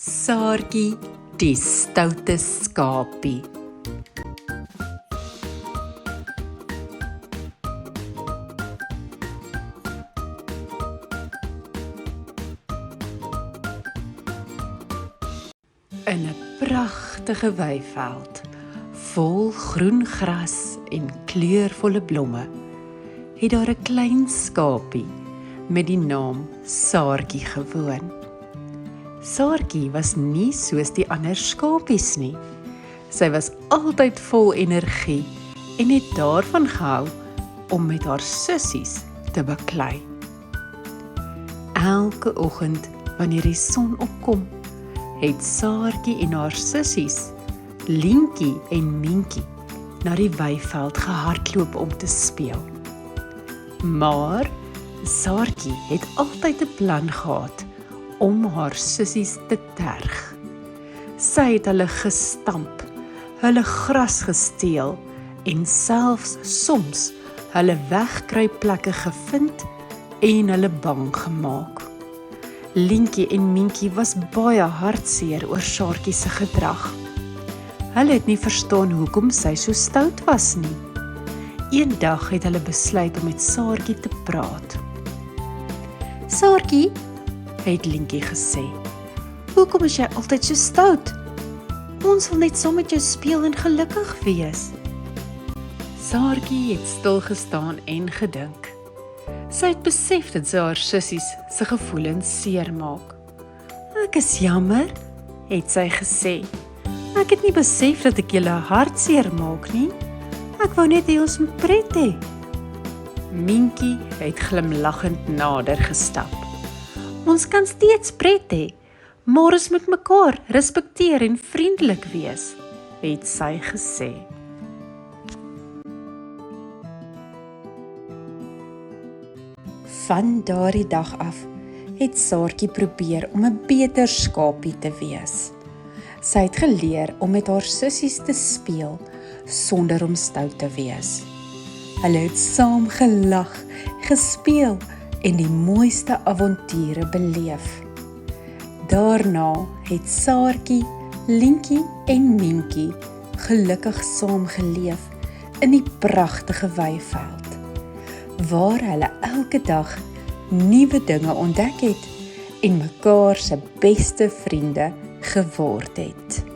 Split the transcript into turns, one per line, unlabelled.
Saartjie, die stoute skapie. In 'n pragtige weiveld, vol groen gras en kleurvolle blomme, het daar 'n klein skapie met die naam Saartjie gewoon. Saartjie was nie soos die ander skapies nie. Sy was altyd vol energie en het daarvan gehou om met haar sussies te baklei. Elke oggend wanneer die son opkom, het Saartjie en haar sussies, Lientjie en Mientjie, na die weiveld gehardloop om te speel. Maar Saartjie het altyd 'n plan gehad om haar sussies te terg. Sy het hulle gestamp, hulle gras gesteel en selfs soms hulle wegkruipplekke gevind en hulle bang gemaak. Lientjie en Mientjie was baie hartseer oor Saartjie se gedrag. Hulle het nie verstaan hoekom sy so stout was nie. Eendag het hulle besluit om met Saartjie te praat. "Saartjie," het Lientjie gesê, "hoekom is jy altyd so stout? Ons wil net saam met jou speel en gelukkig wees." Saartjie het stil gestaan en gedink. Sy het besef dat sy haar sussies se gevoelens seermaak. "Ek is jammer," het sy gesê. "Ek het nie besef dat ek julle hartseer maak nie. Ek wou net hê ons moet pret hê." Mientjie het glimlaggend nader gestap. "Ons kan steeds pret hê, maar ons moet mekaar respekteer en vriendelik wees," het sy gesê. Van daardie dag af het Saartjie probeer om 'n beter skapie te wees. Sy het geleer om met haar sussies te speel sonder om stout te wees. Hulle het saam gelag, gespeel en die mooiste avonture beleef. Daarna het Saartjie, Lientjie en Mientjie gelukkig saam geleef in die pragtige weiveld, waar hulle elke dag nuwe dinge ontdek het en mekaar se beste vriende geword het.